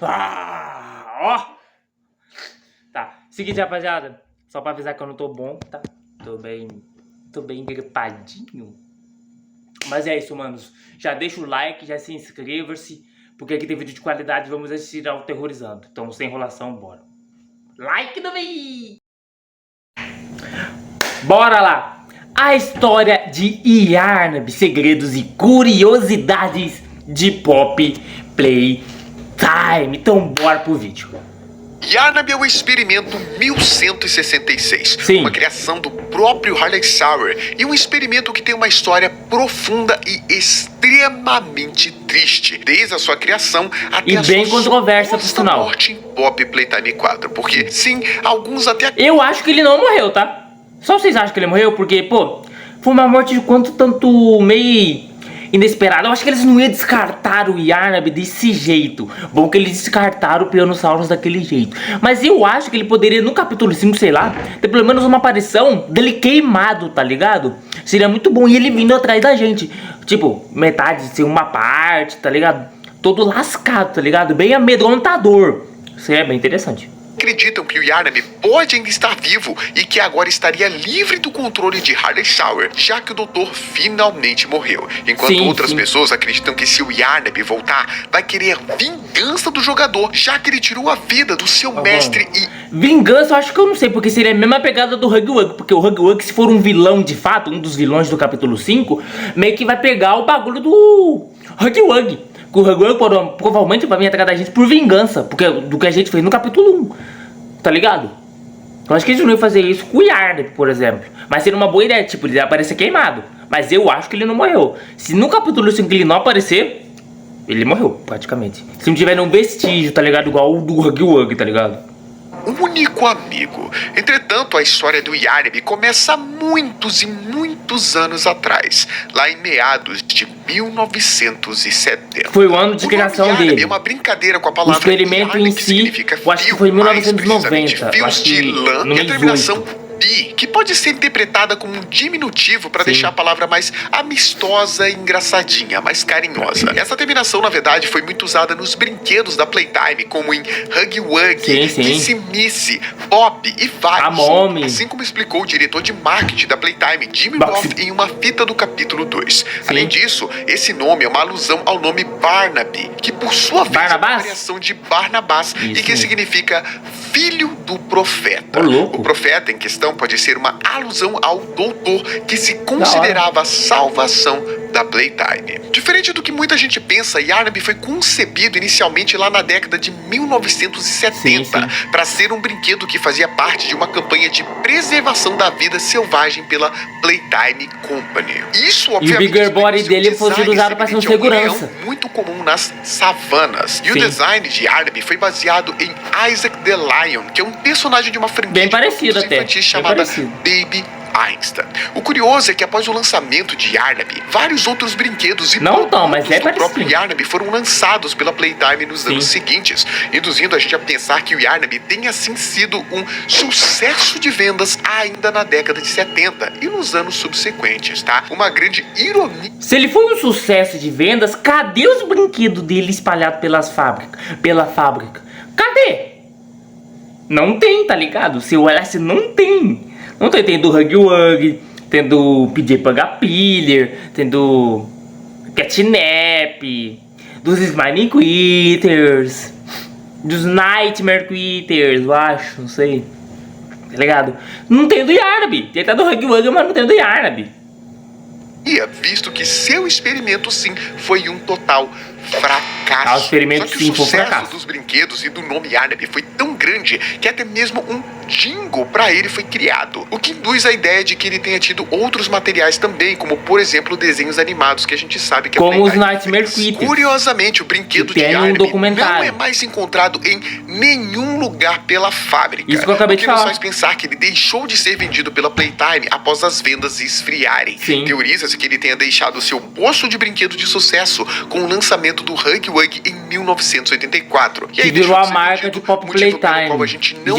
Ó. Tá, seguinte, rapaziada. Só pra avisar que eu não tô bom, tá? Tô bem gripadinho. Mas é isso, manos. Já deixa o like, já se inscreva-se. Porque aqui tem vídeo de qualidade. Vamos assistir ao Terrorizando. Então, sem enrolação, bora. Like do vídeo! Bora lá! A história de Yarnab, segredos e curiosidades de Pop Playtime. Então, bora pro vídeo. Yarnab é o experimento 1166, Sim. Uma criação do próprio Harley Sauer e um experimento que tem uma história profunda e extremamente triste, desde a sua criação até a bem sua controversa, por sinal. morte em Pop Playtime 4, porque sim, alguns até... Eu acho que ele não morreu, tá? Só vocês acham que ele morreu? Porque, pô, foi uma morte de quanto tanto meio inesperada. Eu acho que eles não iam descartar o Yarnab desse jeito. Bom que eles descartaram o Pianosaurus daquele jeito. Mas eu acho que ele poderia, no capítulo 5, sei lá, ter pelo menos uma aparição dele queimado, tá ligado? Seria muito bom. E ele vindo atrás da gente. Tipo, metade ser uma parte, tá ligado? Todo lascado, tá ligado? Bem amedrontador. Isso é bem interessante. Acreditam que o Yarnab pode ainda estar vivo e que agora estaria livre do controle de Harley Sauer, já que o doutor finalmente morreu. Enquanto outras pessoas acreditam que se o Yarnab voltar, vai querer vingança do jogador, já que ele tirou a vida do seu mestre e... Vingança eu acho que eu não sei, porque seria a mesma pegada do Huggy Wuggy, porque o Huggy Wuggy, se for um vilão de fato, um dos vilões do capítulo 5, meio que vai pegar o bagulho do Huggy Wuggy. O Huggy Wuggy provavelmente vai vir atrás da gente por vingança, porque do que a gente fez no capítulo 1, tá ligado? Eu acho que eles não iam fazer isso com o Yarnab, por exemplo. Mas seria uma boa ideia, tipo, ele ia aparecer queimado. Mas eu acho que ele não morreu. Se no capítulo 5 ele não aparecer, ele morreu, praticamente. Se não tiver nenhum vestígio, tá ligado? Igual o do Huggy Wuggy, tá ligado? Único amigo. Entretanto, a história do Yarnab começa há muitos e muitos anos atrás, lá em meados de 1970. Foi o ano de criação dele. É uma brincadeira com a palavra o experimento Yarn, em si, eu acho que foi em 1990. Fios de lã e a terminação bi, que pode ser interpretada como um diminutivo para deixar a palavra mais amistosa e engraçadinha, mais carinhosa. Essa terminação, na verdade, foi muito usada nos brinquedos da Playtime, como em Huggy Wuggy, Kissy Missy, Pop e vários. Assim como explicou o diretor de marketing da Playtime, Jimmy Boff, em uma fita do capítulo 2. Além disso, esse nome é uma alusão ao nome Barnaby, que por sua vez é uma variação de Barnabás e que significa filho do profeta. O profeta em questão pode ser uma alusão ao doutor que se considerava a salvação da Playtime. Diferente do que muita gente pensa, Yarnab foi concebido inicialmente lá na década de 1970 para ser um brinquedo que fazia parte de uma campanha de preservação da vida selvagem pela Playtime Company. Isso, obviamente, e o bigger body dele foi usado para ser um segurança. Muito comum nas savanas. E o design de Yarnab foi baseado em Isaac the Lion, que é um personagem de uma franquia bem parecido até, chamada Baby Einstein. O curioso é que após o lançamento de Yarnab, vários outros brinquedos e produtos do próprio Yarnab foram lançados pela Playtime nos anos seguintes, induzindo a gente a pensar que o Yarnab tenha assim sido um sucesso de vendas ainda na década de 70 e nos anos subsequentes, tá? Uma grande ironia. Se ele foi um sucesso de vendas, cadê os brinquedos dele espalhados pela fábrica? Cadê? Não tem, tá ligado? Se eu olhasse, não tem. Não tem, tem do Huggy Wuggy, tem do PJ Pugapilher, tem do Catnap, dos Slime Quitters, dos Nightmare Quitters, eu acho, não sei. Tá ligado? Não tem do Yarnab. Tem até do Huggy Wuggy, mas não tem do Yarnab. Visto que seu experimento sim foi um total fracasso. O experimento Só que sim o foi sucesso fracasso dos brinquedos e do nome Yarnab foi tão grande que até mesmo um jingle para ele foi criado, o que induz a ideia de que ele tenha tido outros materiais também, como por exemplo desenhos animados que a gente sabe que como os Nightmare Quitters. Curiosamente, o brinquedo de Yarnab não é mais encontrado em nenhum lugar pela fábrica. Isso que eu acabei de falar. O que nos faz pensar que ele deixou de ser vendido pela Playtime após as vendas esfriarem. Teoriza-se que ele tenha deixado seu posto de brinquedo de sucesso com o lançamento do Huggy Wuggy em 1984. Que virou a marca de Pop Playtime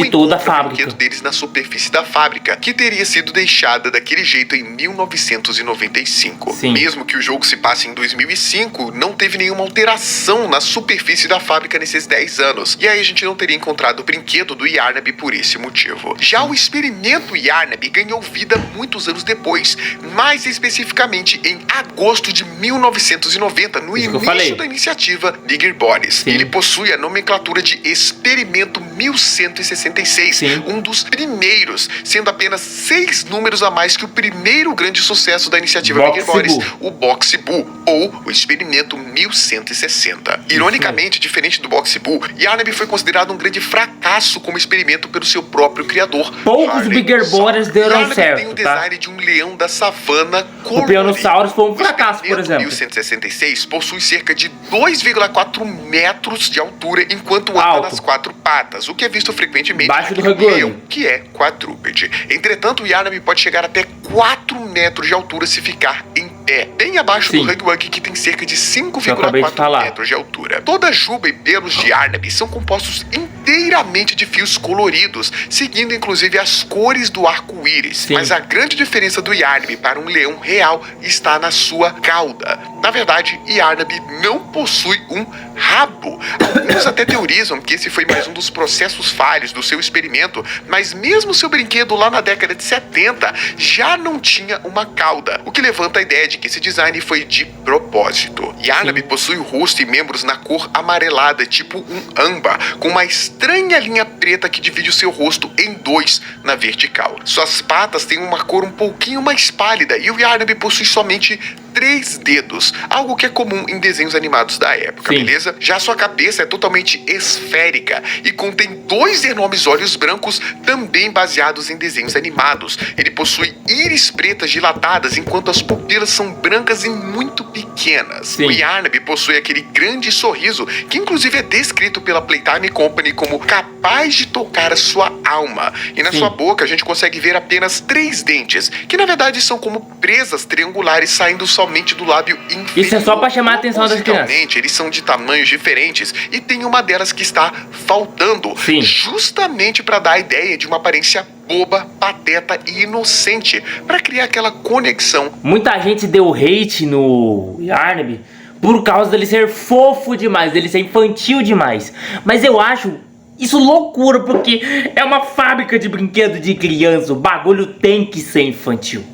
de toda a fábrica. brinquedo deles na superfície da fábrica, que teria sido deixada daquele jeito em 1995. Sim. Mesmo que o jogo se passe em 2005, não teve nenhuma alteração na superfície da fábrica nesses 10 anos. E aí a gente não teria encontrado o brinquedo do Yarnab por esse motivo. Já o experimento Yarnab ganhou vida muitos anos depois, mais especificamente em agosto de 1990, no início da iniciativa Bigger Bodies. Ele possui a nomenclatura de Experimento 1166, um dos primeiros, sendo apenas 6 números a mais que o primeiro grande sucesso da iniciativa Bigger Bodies, o Boxy Boo, ou o Experimento 1160. Ironicamente, diferente do Boxy Boo, Yarnab foi considerado um grande fracasso como experimento pelo seu próprio criador. Poucos Bigger Bodies deram certo, tem o design de um leão da savana colorido. O Pianosaurus foi um fracasso, por exemplo. O 1166 possui cerca de 2,4 metros de altura enquanto anda nas 4 patas, o que é visto frequentemente no leão, que é quadrúpede. Entretanto, o Yarnab pode chegar até 4 metros de altura se ficar em pé, bem abaixo do Huggy Wuggy, que tem cerca de 5,4 metros de altura. Toda a juba e pelos de Yarnab são compostos inteiramente de fios coloridos, seguindo inclusive as cores do arco-íris. Mas a grande diferença do Yarnab para um leão real está na sua cauda. Na verdade, Yarnab não possui um rabo. Alguns até teorizam que esse foi mais um dos processos falhos do seu experimento, mas mesmo seu brinquedo lá na década de 70 já não tinha uma cauda, o que levanta a ideia de que esse design foi de propósito. Yarnab possui o rosto e membros na cor amarelada, tipo um âmbar, com uma estranha linha preta que divide o seu rosto em 2 na vertical. Suas patas têm uma cor um pouquinho mais pálida e o Yarnab possui somente 3 dedos, algo que é comum em desenhos animados da época, beleza? Já sua cabeça é totalmente esférica e contém 2 enormes olhos brancos, também baseados em desenhos animados. Ele possui íris pretas dilatadas, enquanto as pupilas são brancas e muito pequenas. O Yarnab possui aquele grande sorriso, que inclusive é descrito pela Playtime Company como capaz de tocar a sua alma. E na sua boca a gente consegue ver apenas 3 dentes, que na verdade são como presas triangulares saindo somente do lábio inferior. Isso é só pra chamar a atenção das crianças. Eles são de tamanhos diferentes e tem uma delas que está faltando, justamente para dar a ideia de uma aparência boba, pateta e inocente, para criar aquela conexão. Muita gente deu hate no Yarnab por causa dele ser fofo demais, dele ser infantil demais. Mas eu acho isso loucura, porque é uma fábrica de brinquedo de criança. O bagulho tem que ser infantil.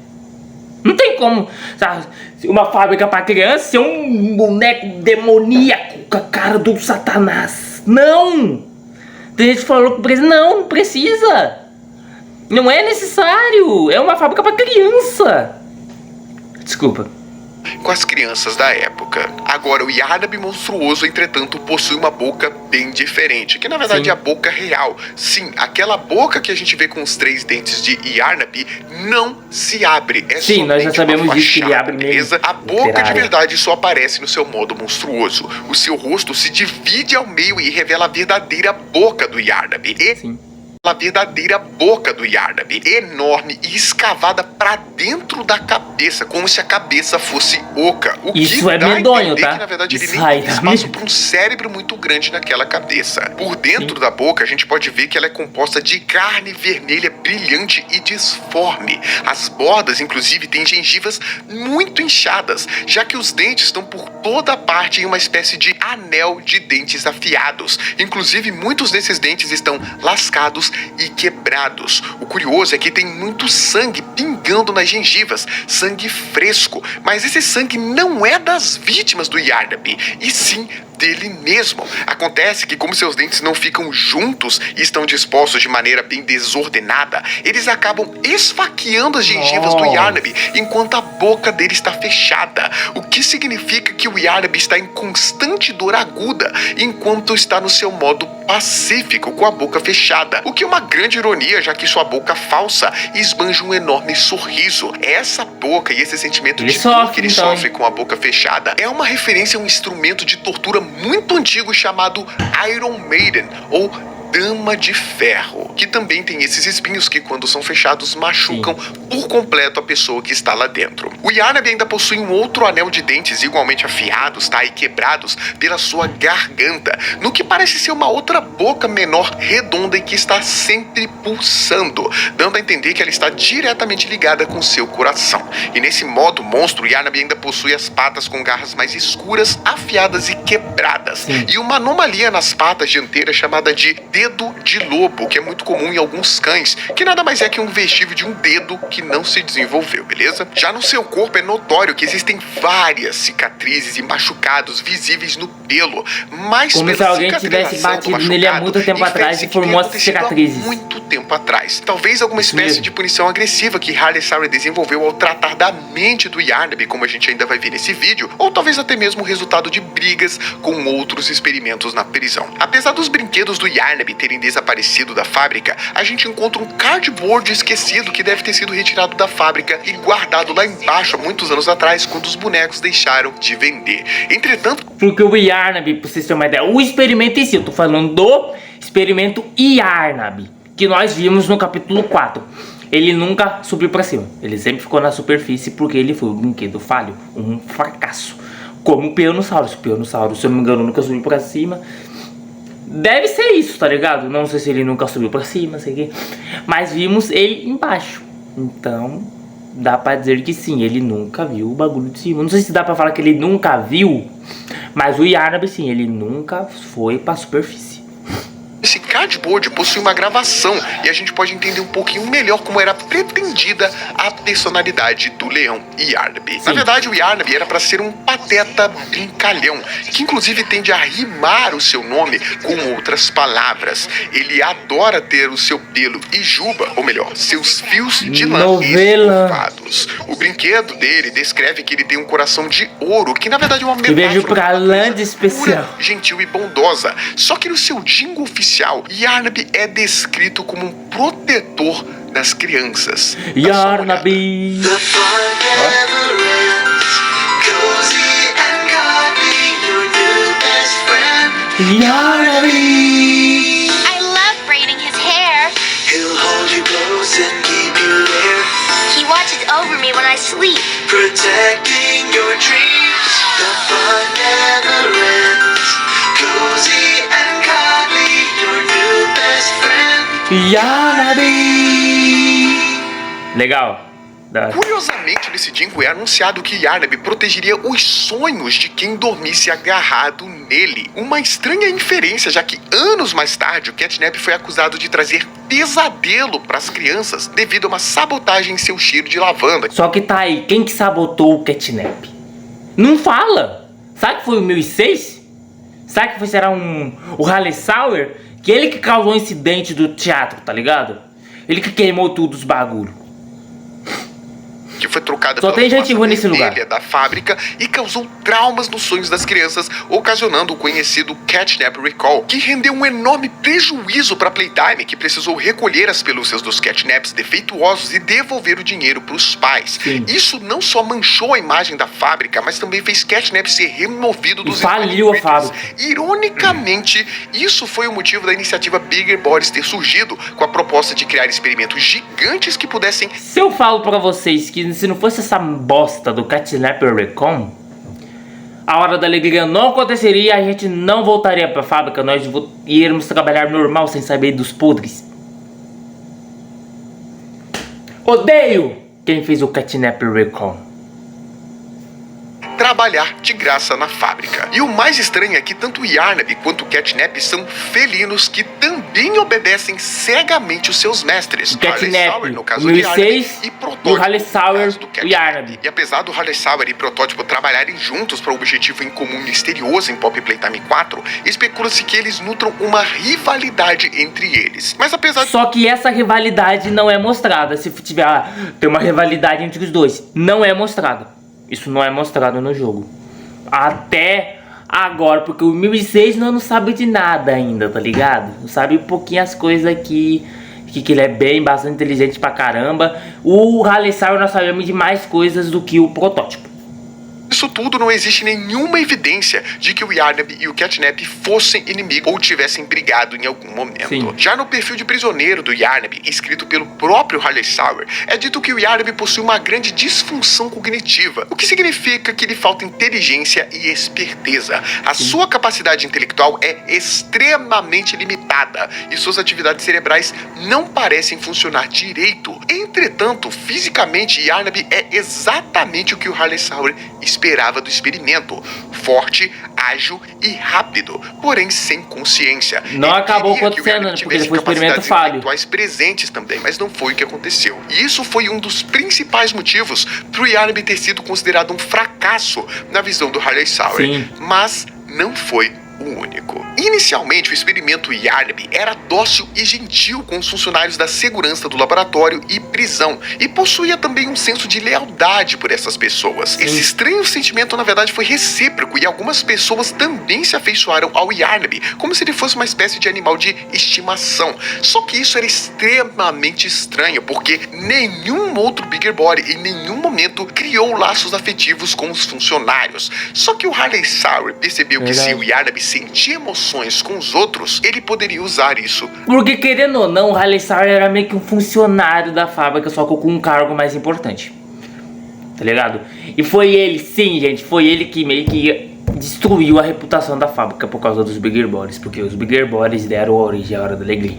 Não tem como, sabe, uma fábrica pra criança ser um boneco demoníaco com a cara do Satanás. Não! Tem gente que falou que não precisa. Não é necessário. É uma fábrica pra criança. Desculpa. Com as crianças da época. Agora, o Yarnab monstruoso, entretanto, possui uma boca bem diferente, que na verdade é a boca real. Sim, aquela boca que a gente vê com os 3 dentes de Yarnab não se abre. É nós já sabemos disso, que ele abre mesmo. A boca de verdade só aparece no seu modo monstruoso. O seu rosto se divide ao meio e revela a verdadeira boca do Yarnab. A verdadeira boca do Yarnab, enorme e escavada para dentro da cabeça, como se a cabeça fosse oca. O isso que é dá medonho, a entender tá? que na verdade ele nem tem espaço para um cérebro muito grande naquela cabeça. Por dentro da boca a gente pode ver que ela é composta de carne vermelha brilhante e disforme. As bordas inclusive têm gengivas muito inchadas, já que os dentes estão por toda a parte em uma espécie de anel de dentes afiados. Inclusive muitos desses dentes estão lascados e quebrados. O curioso é que tem muito sangue pingando nas gengivas, sangue fresco, mas esse sangue não é das vítimas do Yarnab, e sim dele mesmo. Acontece que como seus dentes não ficam juntos e estão dispostos de maneira bem desordenada, eles acabam esfaqueando as gengivas do Yarnab enquanto a boca dele está fechada, o que significa que o Yarnab está em constante dor aguda enquanto está no seu modo pacífico com a boca fechada, o que é uma grande ironia, já que sua boca falsa esbanja um enorme sorriso. Essa boca e esse sentimento de dor que ele sofre com a boca fechada é uma referência a um instrumento de tortura muito antigo chamado Iron Maiden, ou Dama de Ferro, que também tem esses espinhos que, quando são fechados, machucam por completo a pessoa que está lá dentro. O Yarnab ainda possui um outro anel de dentes igualmente afiados, tá? E quebrados pela sua garganta, no que parece ser uma outra boca menor redonda e que está sempre pulsando, dando a entender que ela está diretamente ligada com seu coração. E nesse modo monstro, o Yarnab ainda possui as patas com garras mais escuras, afiadas e quebradas. E uma anomalia nas patas dianteiras chamada de dedo de lobo, que é muito comum em alguns cães, que nada mais é que um vestígio de um dedo que não se desenvolveu, beleza? Já no seu corpo é notório que existem várias cicatrizes e machucados visíveis no pelo, mas como se alguém tivesse batido nele há muito tempo atrás e formou as cicatrizes. Muito tempo atrás. Talvez alguma espécie de punição agressiva que Harley Sauer desenvolveu ao tratar da mente do Yarnab, como a gente ainda vai ver nesse vídeo, ou talvez até mesmo o resultado de brigas com outros experimentos na prisão. Apesar dos brinquedos do Yarnab terem desaparecido da fábrica, a gente encontra um cardboard esquecido que deve ter sido retirado da fábrica e guardado lá embaixo há muitos anos atrás, quando os bonecos deixaram de vender. Entretanto, porque o Yarnab, pra vocês terem uma ideia, o experimento em si, eu tô falando do experimento Yarnab, que nós vimos no capítulo 4. Ele nunca subiu pra cima, ele sempre ficou na superfície porque ele foi um brinquedo falho, um fracasso. Como o Peonosaurus. O Peonosaurus, se eu não me engano, nunca subiu pra cima. Deve ser isso, tá ligado? Não sei se ele nunca subiu pra cima, sei que. Mas vimos ele embaixo. Então, dá pra dizer que sim, ele nunca viu o bagulho de cima. Não sei se dá pra falar que ele nunca viu, mas o Yarnab, sim, ele nunca foi pra superfície. esse cardboard possui uma gravação e a gente pode entender um pouquinho melhor como era pretendida a personalidade do leão Yarnab. Na verdade, o Yarnab era para ser um pateta brincalhão, que inclusive tende a rimar o seu nome com outras palavras. Ele adora ter o seu pelo e juba, ou melhor, seus fios de lã estufados. O brinquedo dele descreve que ele tem um coração de ouro, que na verdade é uma metáfora pra lã de especial, pura, gentil e bondosa. Só que no seu jingle oficial, Yarnab é descrito como um protetor das crianças. Yarnab. Yarnab. I love braiding his hair. He'll hold you close and keep you near, He watches over me when I sleep. protecting your dreams. The fun never ends. Cozy and cuddly, your new best friend. Yarnab. Legal. Curiosamente, nesse jingle é anunciado que Yarnab protegeria os sonhos de quem dormisse agarrado nele. Uma estranha inferência, já que anos mais tarde o Catnap foi acusado de trazer pesadelo para as crianças devido a uma sabotagem em seu cheiro de lavanda. Só que tá aí, quem que sabotou o Catnap? Não fala. Sabe que foi o 1006? Sabe que foi, será o Harley Sauer? Que ele que causou o incidente do teatro, tá ligado? Ele que queimou tudo os bagulho. Que foi trocada Só tem gente ruim nesse lugar. da fábrica e causou traumas nos sonhos das crianças, ocasionando o conhecido Catnap Recall, que rendeu um enorme prejuízo para Playtime, que precisou recolher as pelúcias dos Catnaps defeituosos e devolver o dinheiro para os pais. Sim. Isso não só manchou a imagem da fábrica, mas também fez Catnap ser removido dos faliu a Smiley fábrica. Critters. Ironicamente, isso foi o motivo da iniciativa Bigger Bodies ter surgido, com a proposta de criar experimentos gigantes que pudessem... Se eu falo pra vocês que se não fosse essa bosta do Catnap Recon, a Hora da Alegria não aconteceria, a gente não voltaria pra fábrica, nós iríamos trabalhar normal sem saber dos podres. Odeio quem fez o Catnap Recon. Trabalhar de graça na fábrica. E o mais estranho é que tanto o Yarnab quanto o Catnap são felinos que também obedecem cegamente os seus mestres. O Catnap, Harley Sauer, no caso o do Yarnab, 1006, e o Protótipo, Harley no Sauer, caso do o Catnap. Yarnab. E apesar do Harley Sauer e Protótipo trabalharem juntos para um objetivo em comum misterioso em Pop Playtime 4, especula-se que eles nutram uma rivalidade entre eles. Mas apesar Só que essa rivalidade não é mostrada. Se tiver tem uma rivalidade entre os dois, não é mostrada. Isso não é mostrado no jogo até agora, porque o 1006 não sabe de nada ainda, tá ligado? Não sabe um pouquinho as coisas aqui, que ele é bem, bastante inteligente pra caramba. O Harley Sauer nós sabemos de mais coisas do que o Protótipo. Isso tudo, não existe nenhuma evidência de que o Yarnaby e o Catnap fossem inimigos ou tivessem brigado em algum momento. Sim. Já no perfil de prisioneiro do Yarnaby, escrito pelo próprio Harley Sauer, é dito que o Yarnaby possui uma grande disfunção cognitiva, o que significa que lhe falta inteligência e esperteza. A sua capacidade intelectual é extremamente limitada e suas atividades cerebrais não parecem funcionar direito. Entretanto, fisicamente, Yarnaby é exatamente o que o Harley Sauer esperava do experimento: forte, ágil e rápido, porém sem consciência. Não Ele acabou queria que o acontecendo, Yarnaby porque ele tivesse foi um experimento capacidades falho. intelectuais presentes também, mas não foi o que aconteceu. E isso foi um dos principais motivos para o Yarnaby ter sido considerado um fracasso na visão do Harley Sauer. Sim. Mas não foi o único. Inicialmente, o experimento Yarnaby era dócil e gentil com os funcionários da segurança do laboratório e prisão, e possuía também um senso de lealdade por essas pessoas. Esse estranho sentimento, na verdade, foi recíproco, e algumas pessoas também se afeiçoaram ao Yarnaby, como se ele fosse uma espécie de animal de estimação. Só que isso era extremamente estranho, porque nenhum outro Bigger Body em nenhum momento criou laços afetivos com os funcionários. Só que o Harley Sauer percebeu que se o Yarnaby sentia emoções com os outros, ele poderia usar isso. Porque, querendo ou não, o Harley Sauer era meio que um funcionário da fábrica, só que com um cargo mais importante. Tá ligado? E foi ele, sim, gente, foi ele que meio que destruiu a reputação da fábrica por causa dos Bigger Bodies, porque os Bigger Bodies deram origem à Hora da Alegria.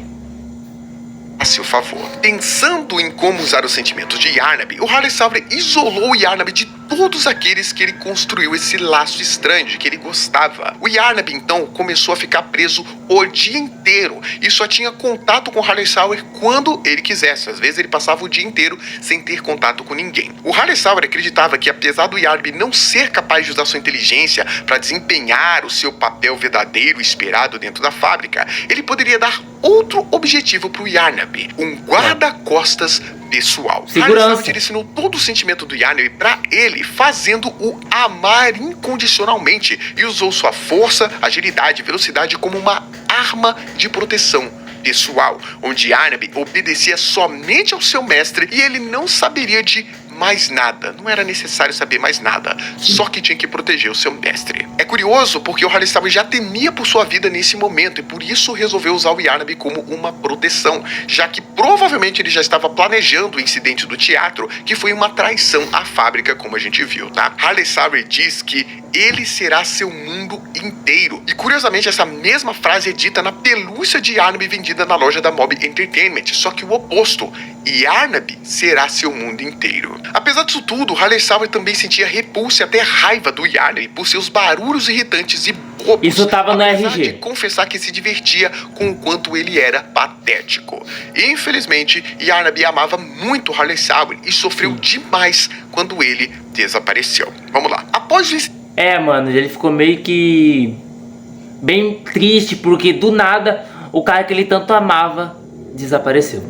A seu favor. Pensando em como usar os sentimentos de Yarnaby, o Harley Sauer isolou o Yarnaby de todos aqueles que ele construiu esse laço estranho, de que ele gostava. O Yarnaby, então, começou a ficar preso o dia inteiro e só tinha contato com o Harley Sauer quando ele quisesse. Às vezes ele passava o dia inteiro sem ter contato com ninguém. O Harley Sauer acreditava que, apesar do Yarnaby não ser capaz de usar sua inteligência para desempenhar o seu papel verdadeiro e esperado dentro da fábrica, ele poderia dar outro objetivo para o Yarnaby: um guarda-costas pessoal. Segurança. Harley Sauer direcionou todo o sentimento do Yarnaby para ele, fazendo-o amar incondicionalmente, e usou sua força, agilidade e velocidade como uma arma de proteção pessoal, onde Yarnaby obedecia somente ao seu mestre e ele não saberia de mais nada. Não era necessário saber mais nada, só que tinha que proteger o seu mestre. É curioso porque o Harley Sauer já temia por sua vida nesse momento e por isso resolveu usar o Yarnaby como uma proteção, já que provavelmente ele já estava planejando o incidente do teatro, que foi uma traição à fábrica, como a gente viu, tá? Harley Sauer diz que ele será seu mundo inteiro. E curiosamente, essa mesma frase é dita na pelúcia de Yarnaby vendida na loja da Mob Entertainment, só que o oposto: Yarnaby será seu mundo inteiro. Apesar disso tudo, Harley Sauer também sentia repulsa e até raiva do Yarnaby por seus barulhos irritantes e bobos. Isso tava no apesar RG. de confessar que se divertia com o quanto ele era patético. Infelizmente, Yarnaby amava muito Harley Sauer e sofreu demais quando ele desapareceu. Vamos lá. Após o Mano, ele ficou meio que bem triste, porque do nada o cara que ele tanto amava desapareceu.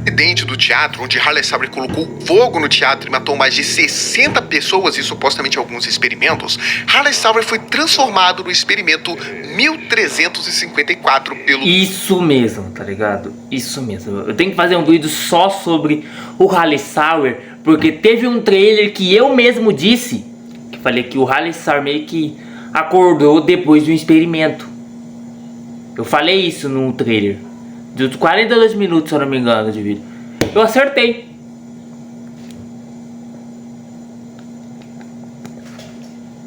incidente do teatro, onde Harley Sauer colocou fogo no teatro e matou mais de 60 pessoas e supostamente alguns experimentos, Harley Sauer foi transformado no experimento 1354 pelo... Isso mesmo, tá ligado? Isso mesmo. Eu tenho que fazer um vídeo só sobre o Harley Sauer, porque teve um trailer que eu mesmo disse, que falei que o Harley Sauer meio que acordou depois de um experimento. Eu falei isso no trailer. De 42 minutos, se eu não me engano, de vídeo. Eu acertei.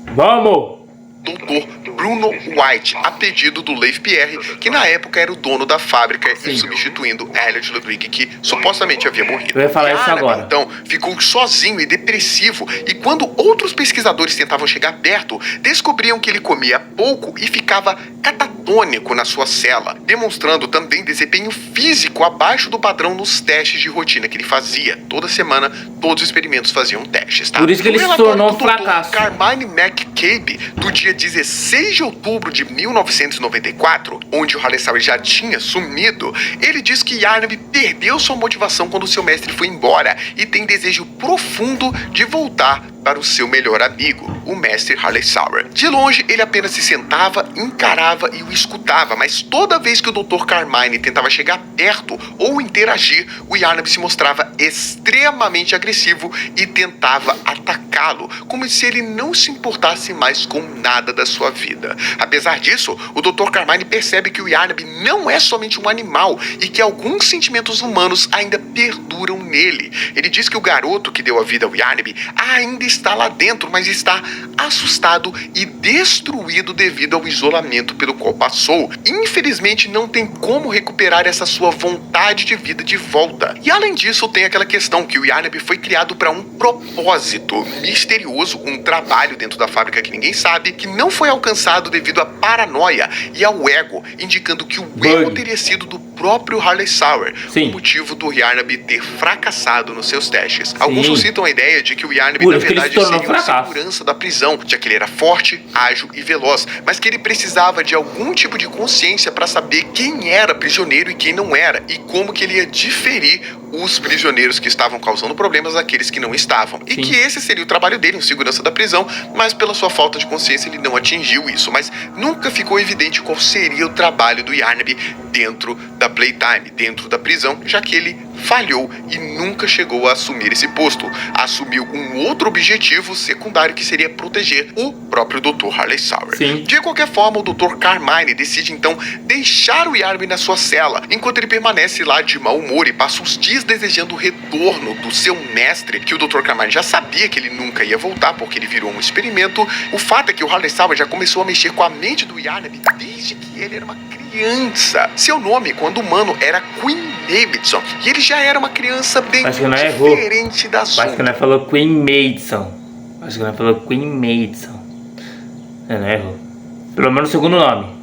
Vamos! Dr. Bruno White, a pedido do Leif Pierre, que na época era o dono da fábrica, e substituindo Elliot Ludwig, que supostamente havia morrido. Eu ia falar isso agora. Então, ficou sozinho e depressivo, e quando outros pesquisadores tentavam chegar perto, descobriam que ele comia pouco e ficava catatônico na sua cela, demonstrando também desempenho físico abaixo do padrão nos testes de rotina que ele fazia. Toda semana, todos os experimentos faziam testes, tá? Por isso que ele No se tornou um relatório do Dr. fracasso. Carmine McCabe, do dia 16 de outubro de 1994, onde o Harley Sauer já tinha sumido, ele diz que Yarnaby perdeu sua motivação quando seu mestre foi embora e tem desejo profundo de voltar para o seu melhor amigo, o Mestre Harley Sauer. De longe, ele apenas se sentava, encarava e o escutava, mas toda vez que o Dr. Carmine tentava chegar perto ou interagir, o Yarnaby se mostrava extremamente agressivo e tentava atacá-lo, como se ele não se importasse mais com nada da sua vida. Apesar disso, o Dr. Carmine percebe que o Yarnaby não é somente um animal e que alguns sentimentos humanos ainda perduram nele. Ele diz que o garoto que deu a vida ao Yarnaby ainda está lá dentro, mas está assustado e destruído devido ao isolamento pelo qual passou. Infelizmente, não tem como recuperar essa sua vontade de vida de volta. E além disso, tem aquela questão que o Yarnaby foi criado para um propósito misterioso, um trabalho dentro da fábrica que ninguém sabe, que não foi alcançado devido à paranoia e ao ego, indicando que o erro teria sido do próprio Harley Sauer, o motivo do Yarnaby ter fracassado nos seus testes. Alguns suscitam a ideia de que o Yarnaby, na verdade, seria uma segurança da prisão, já que ele era forte, ágil e veloz, mas que ele precisava de algum tipo de consciência para saber quem era prisioneiro e quem não era, e como que ele ia diferir os prisioneiros que estavam causando problemas daqueles que não estavam. E que esse seria o trabalho dele, em segurança da prisão, mas pela sua falta de consciência ele não atingiu isso. Mas nunca ficou evidente qual seria o trabalho do Yarnaby dentro da Playtime, dentro da prisão, já que ele falhou e nunca chegou a assumir esse posto. Assumiu um outro objetivo secundário, que seria proteger o próprio Dr. Harley Sauer. De qualquer forma, o Dr. Carmine decide então deixar o Yarnaby na sua cela, enquanto ele permanece lá de mau humor e passa os dias desejando o retorno do seu mestre, que o Dr. Carmine já sabia que ele nunca ia voltar porque ele virou um experimento. O fato é que o Harley Sauer já começou a mexer com a mente do Yarnaby desde que ele era uma criança. Seu nome, quando humano, era Queen Davidson, e ele já era uma criança bem diferente das outras. Acho que não falou Queen Madison. Acho que não falou Queen Madison. Não errou. Pelo menos o segundo nome.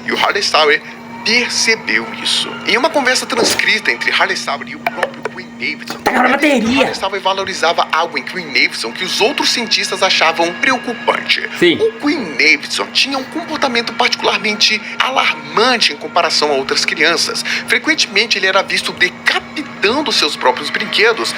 E o Harley Sauer percebeu isso. Em uma conversa transcrita entre Harley Sauer e o próprio Queen Davidson, Harley Sauer valorizava algo em Queen Davidson que os outros cientistas achavam preocupante. O Queen Davidson tinha um comportamento particularmente alarmante em comparação a outras crianças. Frequentemente ele era visto decapitando seus próprios brinquedos.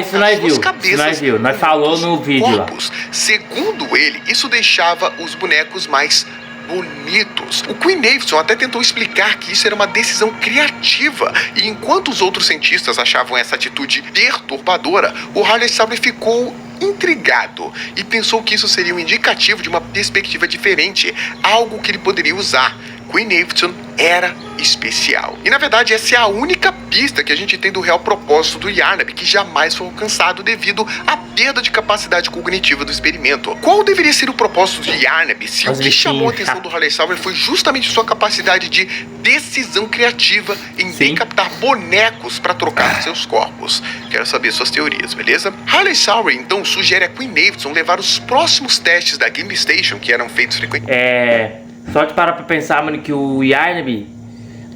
Isso nós viu. Isso nós viu. Nós falou no vídeo lá. Segundo ele, isso deixava os bonecos mais bonitos. O Queen Davidson até tentou explicar que isso era uma decisão criativa, e enquanto os outros cientistas achavam essa atitude perturbadora, o Harley Sauer ficou intrigado e pensou que isso seria um indicativo de uma perspectiva diferente, algo que ele poderia usar. Queen Davidson era especial. E na verdade essa é a única pista que a gente tem do real propósito do Yarnaby, que jamais foi alcançado devido à perda de capacidade cognitiva do experimento. Qual deveria ser o propósito de Yarnaby se o que chamou a atenção do Harley Sauer foi justamente sua capacidade de decisão criativa em decapitar bonecos para trocar seus corpos? Quero saber suas teorias, beleza? Harley Sauer então sugere a Queen Davidson levar os próximos testes da Game Station, que eram feitos frequentemente. Só de parar pra pensar, mano, que o Yarnaby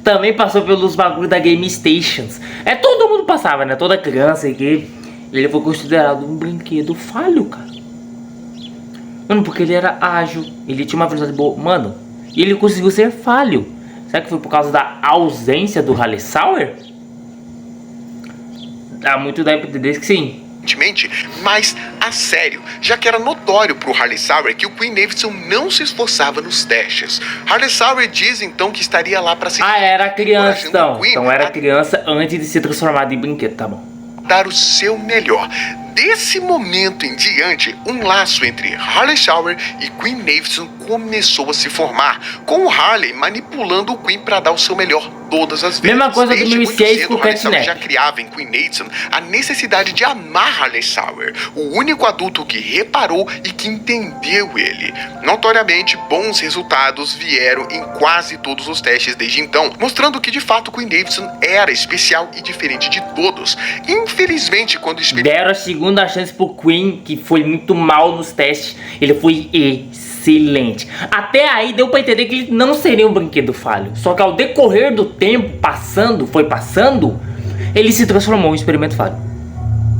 também passou pelos bagulhos da Game Stations. Todo mundo passava, né? Toda criança aqui. Ele foi considerado um brinquedo falho, cara. Mano, porque ele era ágil, ele tinha uma velocidade boa. Mano, e ele conseguiu ser falho. Será que foi por causa da ausência do Harley Sauer? Dá muito da entender que sim. Mas a sério, já que era notório pro Harley Sauer que o Queen Davidson não se esforçava nos testes. Harley Sauer diz então que estaria lá para se... era criança então. Então era criança antes de ser transformado em brinquedo, tá bom. Dar o seu melhor. Desse momento em diante, um laço entre Harley Sauer e Queen Davidson começou a se formar, com o Harley manipulando o Queen para dar o seu melhor todas as vezes. Mesma coisa do 2006 com o Harley Sauer já criava em Queen Davidson a necessidade de amar Harley Sauer, o único adulto que reparou e que entendeu ele. Notoriamente, bons resultados vieram em quase todos os testes desde então, mostrando que de fato Queen Davidson era especial e diferente de todos. Infelizmente, quando deram a segunda chance pro Queen, que foi muito mal nos testes, ele foi excelente. Até aí deu pra entender que ele não seria um brinquedo falho. Só que ao decorrer do tempo, passando, ele se transformou em um experimento falho.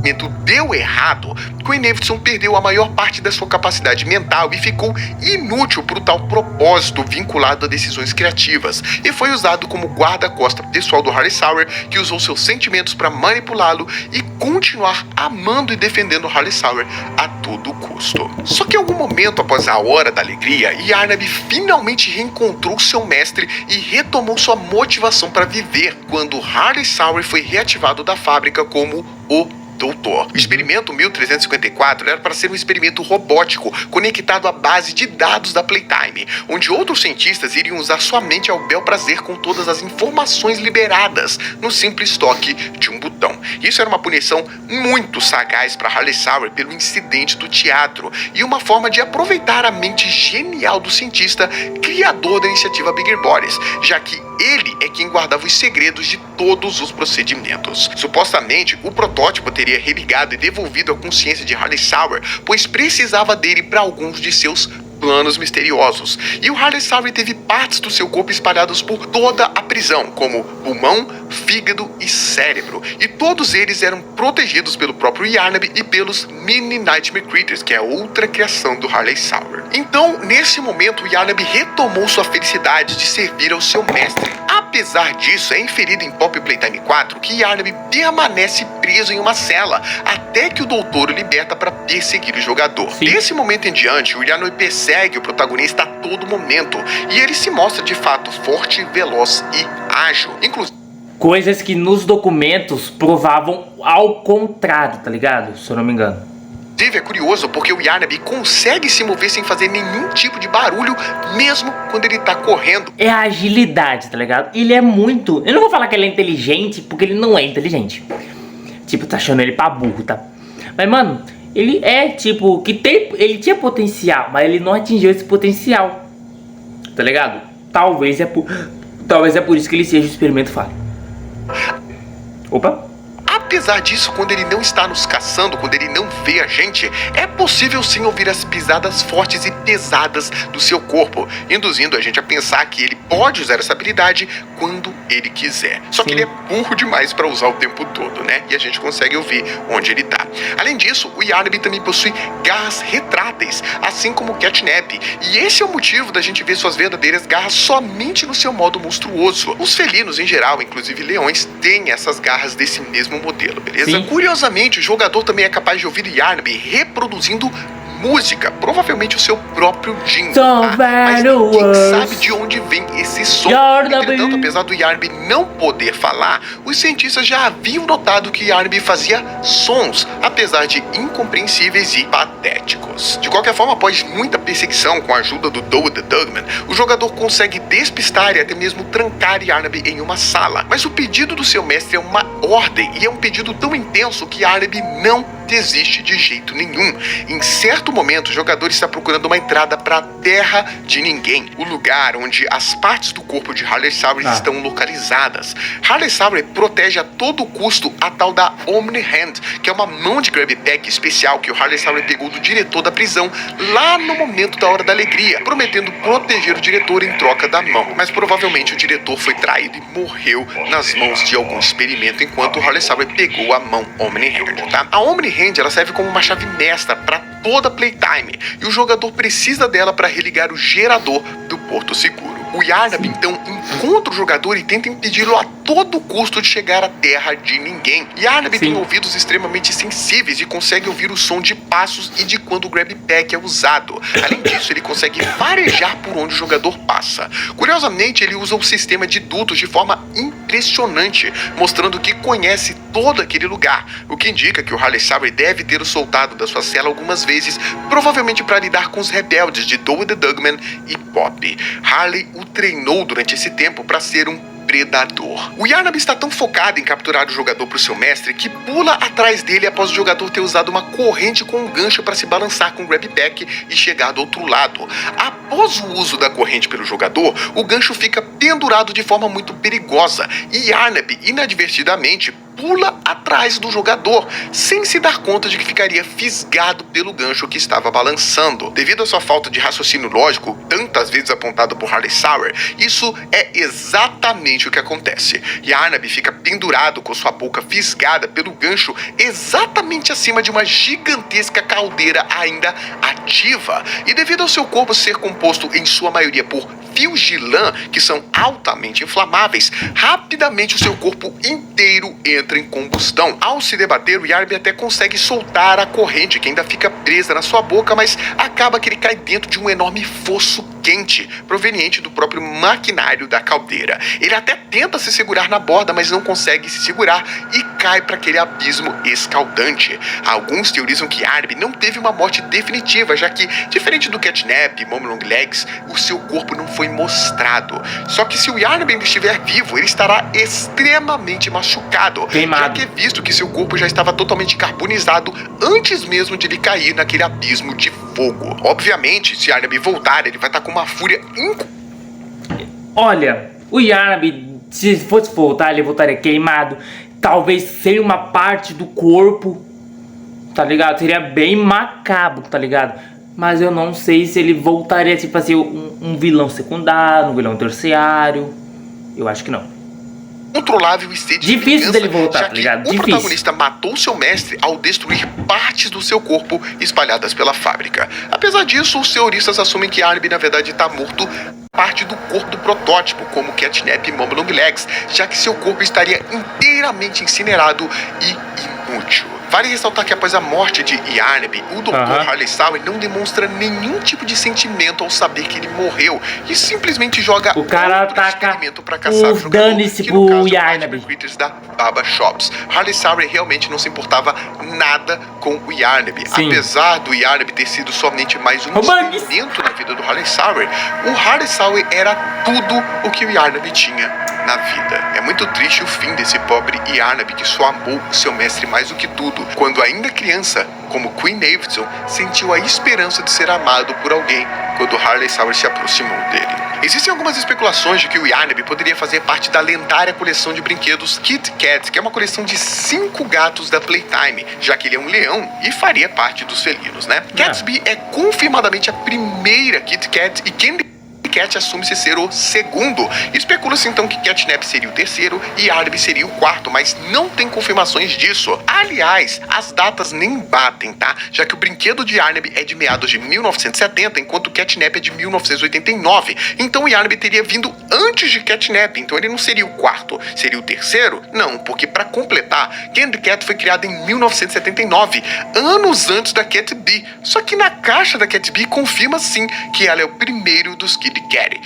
experimento deu errado, Queen Davidson perdeu a maior parte da sua capacidade mental e ficou inútil para o tal propósito vinculado a decisões criativas, e foi usado como guarda-costas pessoal do Harley Sauer, que usou seus sentimentos para manipulá-lo e continuar amando e defendendo Harley Sauer a todo custo. Só que em algum momento após a Hora da Alegria, Yarnaby finalmente reencontrou seu mestre e retomou sua motivação para viver quando Harley Sauer foi reativado da fábrica como o Doutor. O experimento 1354 era para ser um experimento robótico conectado à base de dados da Playtime, onde outros cientistas iriam usar sua mente ao bel prazer com todas as informações liberadas no simples toque de um botão. Isso era uma punição muito sagaz para Harley Sauer pelo incidente do teatro e uma forma de aproveitar a mente genial do cientista criador da iniciativa Bigger Bodies, já que ele é quem guardava os segredos de todos os procedimentos. Supostamente, o protótipo teria religado e devolvido a consciência de Harley Sauer, pois precisava dele para alguns de seus planos misteriosos. E o Harley Sauer teve partes do seu corpo espalhadas por toda a prisão, como pulmão, fígado e cérebro. E todos eles eram protegidos pelo próprio Yarnaby e pelos Mini Nightmare Critters, que é outra criação do Harley Sauer. Então, nesse momento, o Yarnaby retomou sua felicidade de servir ao seu mestre. Apesar disso, é inferido em Pop Playtime 4 que Yarnaby permanece preso em uma cela até que o doutor o liberta para perseguir o jogador. Sim. Desse momento em diante, o Yarnaby persegue o protagonista a todo momento e ele se mostra de fato forte, veloz e ágil. Inclusive, Coisas que nos documentos provavam ao contrário, tá ligado? Se eu não me engano. é curioso porque o Yarnaby consegue se mover sem fazer nenhum tipo de barulho, mesmo quando ele tá correndo. É a agilidade, tá ligado? Ele é muito... Eu não vou falar que ele é inteligente, porque ele não é inteligente. Tipo, tá achando ele pra burro, tá? Mas, mano, ele é, tipo, que tem... Ele tinha potencial, mas ele não atingiu esse potencial. Tá ligado? Talvez é por isso que ele seja um experimento falho. Opa. Apesar disso, quando ele não está nos caçando, quando ele não vê a gente, é possível sim ouvir as pisadas fortes e pesadas do seu corpo, induzindo a gente a pensar que ele pode usar essa habilidade quando ele quiser. Só que Sim. ele é burro demais para usar o tempo todo, né? E a gente consegue ouvir onde ele tá. Além disso, o Yarnaby também possui garras retráteis, assim como o Catnap. E esse é o motivo da gente ver suas verdadeiras garras somente no seu modo monstruoso. Os felinos em geral, inclusive leões, têm essas garras desse mesmo modelo, beleza? Sim. Curiosamente, o jogador também é capaz de ouvir Yarnaby reproduzindo música, provavelmente o seu próprio jingle, tá? Mas ninguém sabe de onde vem esse som. Entretanto, apesar do Yarnaby não poder falar, os cientistas já haviam notado que Yarnaby fazia sons, apesar de incompreensíveis e patéticos. De qualquer forma, após muita perseguição com a ajuda do Doe the Dugman, o jogador consegue despistar e até mesmo trancar Yarnaby em uma sala. Mas o pedido do seu mestre é uma ordem, e é um pedido tão intenso que Yarnaby não desiste de jeito nenhum. Em certo momento, o jogador está procurando uma entrada para a Terra de Ninguém, o lugar onde as partes do corpo de Harley Sauer estão localizadas. Harley Sauer protege a todo custo a tal da Omni Hand, que é uma mão de grab pack especial que o Harley Sauer pegou do diretor da prisão lá no momento da Hora da Alegria, prometendo proteger o diretor em troca da mão. Mas provavelmente o diretor foi traído e morreu nas mãos de algum experimento enquanto o Harley Sauer pegou a mão Omni Hand, tá? A Omni Hand, ela serve como uma chave mestra para toda Playtime, e o jogador precisa dela para religar o gerador do Porto Seguro. O Yarnaby, então, encontra o jogador e tenta impedi-lo a todo custo de chegar à Terra de Ninguém. Yarnaby tem ouvidos extremamente sensíveis e consegue ouvir o som de passos e de quando o grab pack é usado. Além disso, ele consegue farejar por onde o jogador passa. Curiosamente, ele usa um sistema de dutos de forma impressionante, mostrando que conhece todo aquele lugar, o que indica que o Harley Sauer deve ter o soltado da sua cela algumas vezes, provavelmente para lidar com os rebeldes de Doe the Dugman e Pop. Harley o treinou durante esse tempo para ser um predador. O Yarnaby está tão focado em capturar o jogador para o seu mestre que pula atrás dele após o jogador ter usado uma corrente com um gancho para se balançar com o grab pack e chegar do outro lado. Após o uso da corrente pelo jogador, o gancho fica pendurado de forma muito perigosa e Yarnaby inadvertidamente pula atrás do jogador, sem se dar conta de que ficaria fisgado pelo gancho que estava balançando. Devido à sua falta de raciocínio lógico, tantas vezes apontado por Harley Sauer, isso é exatamente o que acontece. Yarnaby fica pendurado com sua boca fisgada pelo gancho exatamente acima de uma gigantesca caldeira ainda ativa. E devido ao seu corpo ser composto em sua maioria por fios de lã, que são altamente inflamáveis, rapidamente o seu corpo inteiro entra em combustão. Ao se debater, o Yarnaby até consegue soltar a corrente, que ainda fica presa na sua boca, mas acaba que ele cai dentro de um enorme fosso quente, proveniente do próprio maquinário da caldeira. Ele até tenta se segurar na borda, mas não consegue se segurar e cai para aquele abismo escaldante. Alguns teorizam que Yarnaby não teve uma morte definitiva, já que, diferente do Catnap e Mom Longlegs, o seu corpo não foi mostrado. Só que se o Yarnaby ainda estiver vivo, ele estará extremamente machucado, queimado, já que é visto que seu corpo já estava totalmente carbonizado antes mesmo de ele cair naquele abismo de fogo. Obviamente, se Yarnaby voltar, ele vai estar com uma fúria Olha, o Yarnaby, se fosse voltar, ele voltaria queimado, talvez sem uma parte do corpo, tá ligado? Seria bem macabro, tá ligado? Mas eu não sei se ele voltaria a fazer um vilão secundário, um vilão terciário. Eu acho que não. Controlável e sede de difícil vingança, dele voltar, já tá que ligado? o Difícil. protagonista matou seu mestre ao destruir partes do seu corpo espalhadas pela fábrica. Apesar disso, os teoristas assumem que Yarnaby na verdade está morto parte do corpo do protótipo, como Catnap e Mom Longlegs, já que seu corpo estaria inteiramente incinerado e inútil. Vale ressaltar que após a morte de Yarnaby, o Dr. Harley Sauer não demonstra nenhum tipo de sentimento ao saber que ele morreu e simplesmente joga o cara outro ataca experimento pra caçar o jogador, dane-se que no pro caso Yarnaby. Critters da Baba Shops. Harley Sauer realmente não se importava nada com o Yarnaby. Sim. Apesar do Yarnaby ter sido somente mais um experimento na vida do Harley Sauer, o Harley Sauer era tudo o que o Yarnaby tinha na vida. É muito triste o fim desse pobre Yarnaby que só amou seu mestre mais do que tudo, quando ainda criança, como Queen Davidson, sentiu a esperança de ser amado por alguém quando Harley Sauer se aproximou dele. Existem algumas especulações de que o Yarnaby poderia fazer parte da lendária coleção de brinquedos Kit Kat, que é uma coleção de 5 gatos da Playtime, já que ele é um leão e faria parte dos felinos, né? Gatsby é confirmadamente a primeira Kit Kat e Candy Cat assume-se ser o segundo. Especula-se então que Catnap seria o terceiro e Yarnaby seria o quarto, mas não tem confirmações disso. Aliás, as datas nem batem, tá? Já que o brinquedo de Yarnaby é de meados de 1970, enquanto Catnap é de 1989. Então Yarnaby teria vindo antes de Catnap, então ele não seria o quarto. Seria o terceiro? Não, porque para completar, Candy Cat foi criada em 1979, anos antes da Cat Bee. Só que na caixa da Cat Bee confirma sim que ela é o primeiro dos Kid Kat.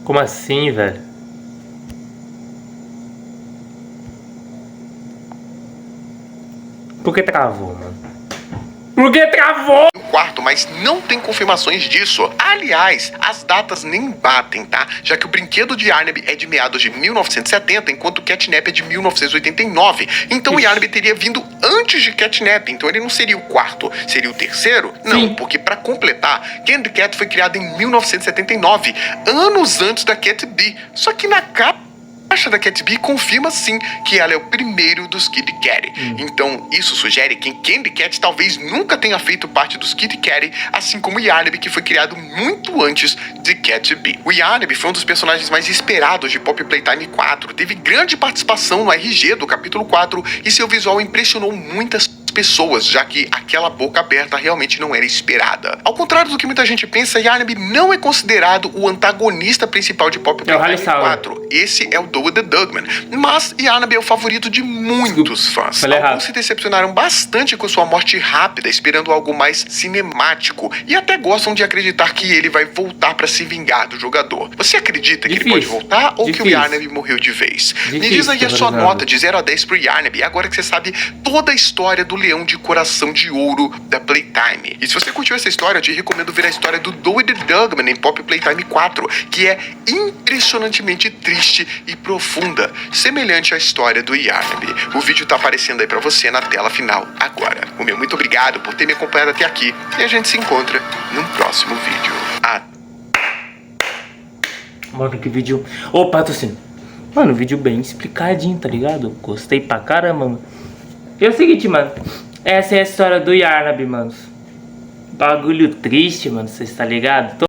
Como assim, velho? Por que travou, mano? Por que travou? Quarto, mas não tem confirmações disso. Aliás, as datas nem batem, tá? Já que o brinquedo de Yarnaby é de meados de 1970, enquanto Catnap é de 1989. Então Yarnaby teria vindo antes de Catnap, então ele não seria o quarto. Seria o terceiro? Não, Sim. porque para completar, Candy Cat foi criada em 1979, anos antes da Cat Bee. Só que na capa da Cat Bee confirma sim que ela é o primeiro dos Kid Kat. Então isso sugere que Candy Cat talvez nunca tenha feito parte dos Kid Kat, assim como Yarnaby, que foi criado muito antes de Cat Bee. O Yarnaby foi um dos personagens mais esperados de Pop Playtime 4, teve grande participação no RG do capítulo 4 e seu visual impressionou muitas pessoas, já que aquela boca aberta realmente não era esperada. Ao contrário do que muita gente pensa, Yarnaby não é considerado o antagonista principal de Pop Playtime 4. Esse é o Douwe the Dugman. Mas Yarnaby é o favorito de muitos fãs. Alguns se decepcionaram bastante com sua morte rápida, esperando algo mais cinemático, e até gostam de acreditar que ele vai voltar para se vingar do jogador. Você acredita que ele pode voltar ou que o Yarnaby morreu de vez? Me diz aí a sua nota de 0 a 10 pro Yarnaby, agora que você sabe toda a história do leão de coração de ouro da Playtime. E se você curtiu essa história, eu te recomendo ver a história do Douwe the Dugman em Pop Playtime 4, que é impressionantemente triste e profunda, semelhante à história do Yarnaby. O vídeo tá aparecendo aí pra você na tela final agora. O meu muito obrigado por ter me acompanhado até aqui e a gente se encontra num próximo vídeo. Mano, que vídeo. Ô, patrocínio. Mano, vídeo bem explicadinho, tá ligado? Gostei pra caramba, mano. E é o seguinte, mano. Essa é a história do Yarnab, mano. Bagulho triste, mano, vocês tá ligado?